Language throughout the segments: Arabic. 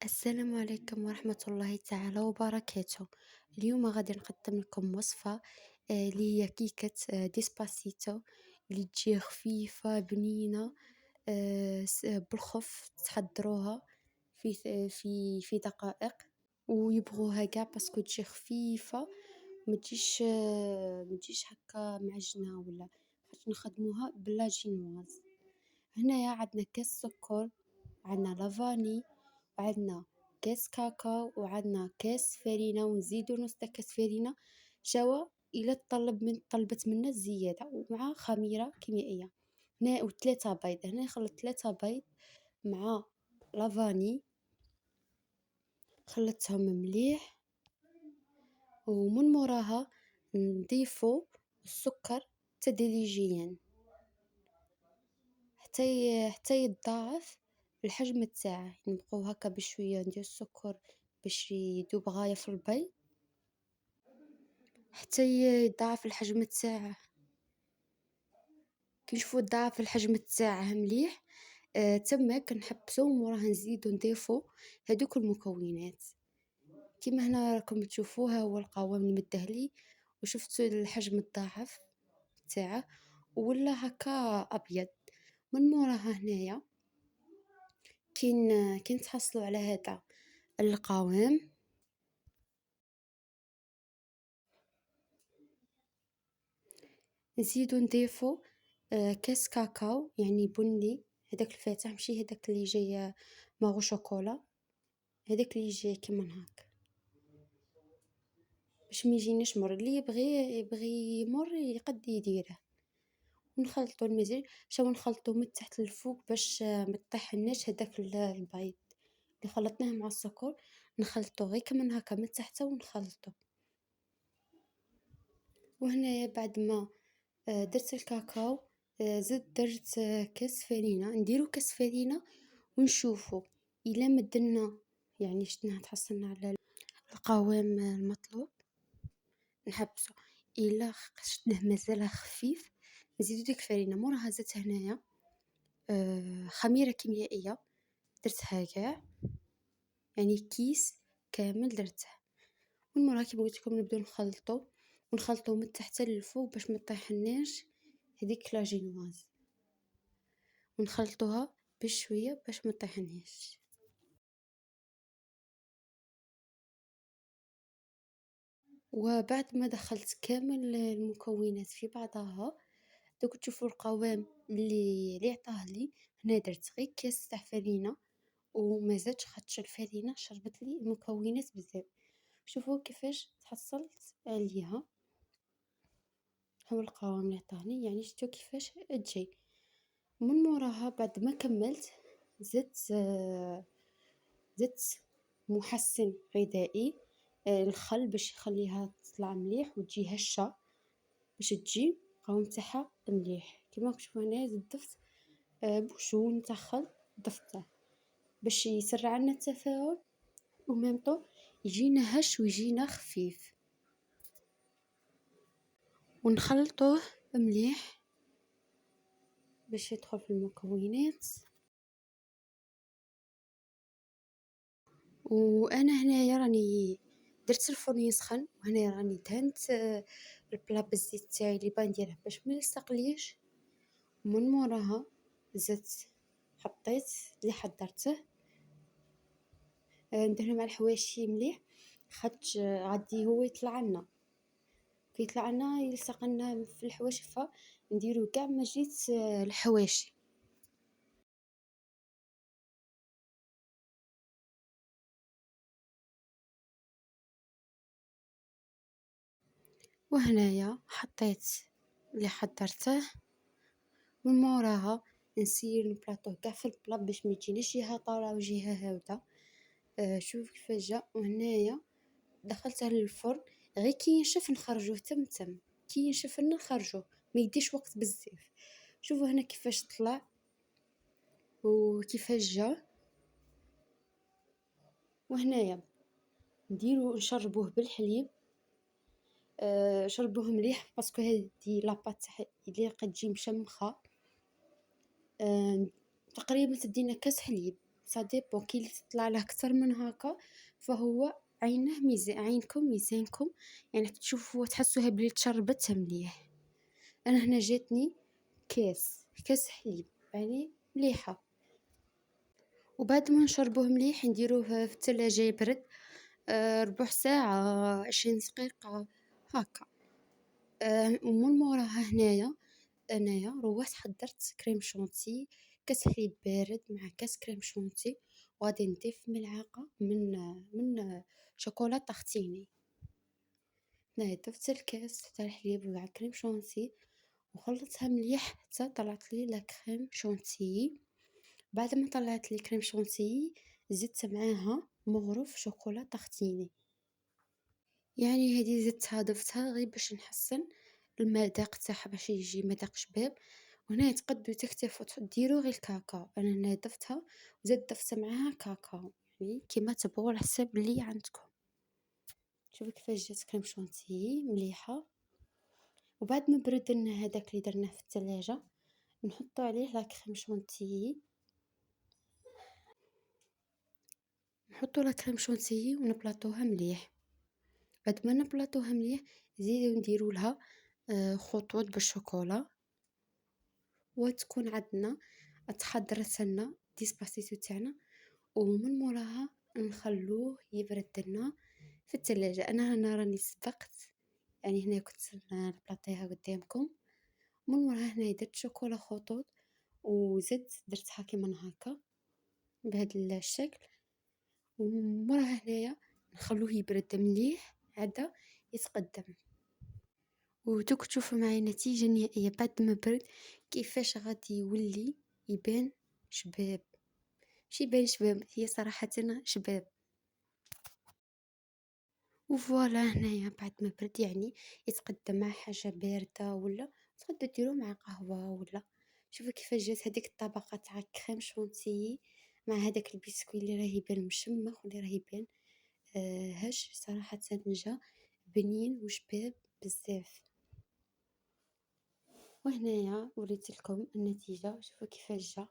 السلام عليكم ورحمة الله تعالى وبركاته. اليوم غادي نقدم لكم وصفة اللي هي كيكة ديسباسيتو اللي تجي خفيفة بنينة. بالخف تحضروها في دقائق، ويبغوها كاع باسكو تجي خفيفة، ما تجيش هكا معجنة ولا حاش نخدموها بلا جينواز. هنايا عندنا كاس سكر، عندنا لافاني، وعندنا كاس كاكاو، وعندنا كاس فرينة، ونزيدو نص تاع كاس فرينة شوا إلا طلبت منا الزيادة، ومع خميرة كيميائية. هنا وثلاثة بيض، هنا خلط 3 بيض مع لافاني، خلطتهم مليح، ومن موراها نضيفو السكر تدريجيا حتى يتضاعف الحجم تاعه. نبقاو هكا بشويه ندير السكر باش يذوب غايه في البيض حتى يضاعف الحجم تاعه. كي نشوفو ضاعف الحجم تاعه مليح، تماك نحبسو وموراها نزيدو نضيفو هذوك المكونات. كيما هنا راكم تشوفوها، هو القوام المدهلي، وشفتوا الحجم الضاعف تاعه ولا هكا ابيض. من موراها هنايا كي نتحصلوا على هذا القوام، نزيدو نضيفو كاس كاكاو يعني بني، هداك الفاتح ماشي هداك اللي جاي ماغو شوكولا، هداك اللي جاي كيما هاك باش ما يجيناش مر. اللي يبغي يمر يقد يديره. ونخلطو المزيج، شو نخلطو من تحت للفوق باش ما تطيحناش هداك البيض اللي خلطناه مع السكر. نخلطو غير كمان هكا من تحت ونخلطو. وهنايا بعد ما درت الكاكاو، زدت درت كاس فرينة. نديرو كاس فرينة ونشوفو إلا مدلنا، يعني شتنا تحصلنا على القوام المطلوب نحبسو. إلا شتناه مازال خفيف نزيدو ديك الفرينة. موراها زدت هنايا خميرة كيميائية، درتها كاع يعني كيس كامل درته. من موراها كيما قلت لكم نبداو ونخلطو من تحت للفوق باش ما تطيحناش هذيك لاجينواز، ونخلطوها بشويه باش ما تطيحناش. وبعد ما دخلت كامل المكونات في بعضها، دوك تشوفوا القوام اللي عطاه لي. هنا درت غير كاس تاع فرينه وما زادش، خاطش الفرينه شربت لي المكونات بزاف. شوفوا كيفاش تحصلت عليها. هو القوام اللي عطاني، يعني شفتوا كيفاش تجي. من موراها بعد ما كملت زدت محسن غذائي، الخل باش يخليها تطلع مليح وتجي هشة، باش تجي القوام تاعها مليح. كيما تشوفوا هنا ضفت بوشون تاع خل، ضفته باش يسرع لنا التفاعل وميمطو يجينا هش ويجينا خفيف. ونخلطوه مليح باش يدخل في المكونات. وانا هنايا راني درت الفرن يسخن، وهنا راني دهنت البلا بالزيت تاعي اللي بنديره باش ما يلصقليش. من موراها زدت حطيت اللي حضرته، ندهنو مع الحواشي مليح، خاطش غادي هو يطلع لنا. كي يطلع لنا يلصق لنا في الحواشي، فنديرو كاع ما جيت الحواشي. وهنايا حطيت اللي حضرته. من موراها نسير نبلاطوه كاع في البلا باش ما يجينيش جهه طالعه وجهه هاوده. شوف كيفاش جا. وهنايا دخلته للفرن غير كي ينشف نخرجوه تم كي ينشف لنا نخرجوه، ما يديش وقت بزاف. شوفوا هنا كيفاش طلع وكيفاش جا. وهنايا نديرو نشربوه بالحليب. شربوه مليح باسكو هذه لاباط اللي قد تجي مشمخه. تقريبا تدينا كاس حليب ça dépend كي اللي تطلع له كتر من هاكا فهو عينه عينكم ميزانكم، يعني تشوفوا تحسوها بلي تشربت مليح. أنا هنا جاتني كاس حليب يعني مليحة، وبعد ما نشربوه مليح نديروه في الثلاجة يبرد ربع ساعة 20 دقيقة هاكا. ومن موراها هنايا أنايا روحت حضرت كريم شونتي، كاس حليب بارد مع كاس كريم شونتي، وغادي نضيف ملعقة من شوكولا طاختيني. هنايا ضفت الكاس تاع الحليب مع كريم شونتي وخلطتها مليح حتى طلعت لي لا كريم شونتي. بعد ما طلعت لي كريم شونتي زدت معاها مغرف شوكولا طاختيني، يعني هذه زدتها ضفتها غير باش نحسن المذاق تاعها باش يجي مذاق شباب. وهنا تقدروا تكتفوا ديروا غير الكاكاو، انا هنا ضفتها وزاد ضفت معاها كاكاو، يعني كيما تبغوا على حساب اللي عندكم. شوفوا كيفاش جات كريم شونتي مليحه. وبعد ما برد لنا هذاك اللي درناه في الثلاجه نحطوا عليه لا كريم شونتي، نحطوا لا كريم شونتي ونبلاطوها مليح. بعد ما نبلاطوها مليح نزيدو نديرو لها خطوط بالشوكولا، وتكون عندنا تحضرت لنا ديسباسيتو تاعنا، ومن موراها نخلوه يبرد لنا في الثلاجة. انا هنا راني سبقت، يعني هنا كنت نبلاطيها قدامكم. من موراها هنا درت شوكولا خطوط وزدت درتها كيما هكا بهذا الشكل، وموراها هنايا نخلوه يبرد مليح عدا يتقدم. ودوك تشوفوا معايا النتيجة النهائية بعد ما برد كيفاش غادي يولي يبان شباب. مش يبان شباب، هي صراحة شباب. وفوالا هنايا بعد ما برد يعني يتقدم مع حاجة باردة ولا تقدروا ديروه مع قهوة ولا. شوفوا كيفاش جات هذيك الطبقة تاع كريم شونتيي مع هذاك البسكوي اللي راه يبان مشمخ واللي راه يبان هش. صراحة جا بنين وشباب بزاف. وهنايا وريت لكم النتيجة، شوفوا كيفاش جا،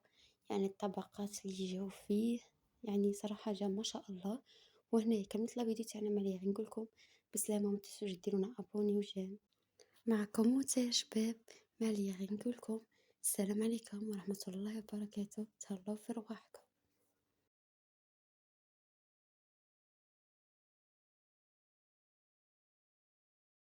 يعني الطبقات اللي جاو فيه يعني صراحة جا ما شاء الله. وهنايا كملت لا فيديو تاعنا مليح، نقولكم بسلامة، ما تنسوش ديرونا ابوني وجيم معكم موتى يا شباب. ماليا غير نقولكم السلام عليكم ورحمة الله وبركاته، تهلاو في رواحكم.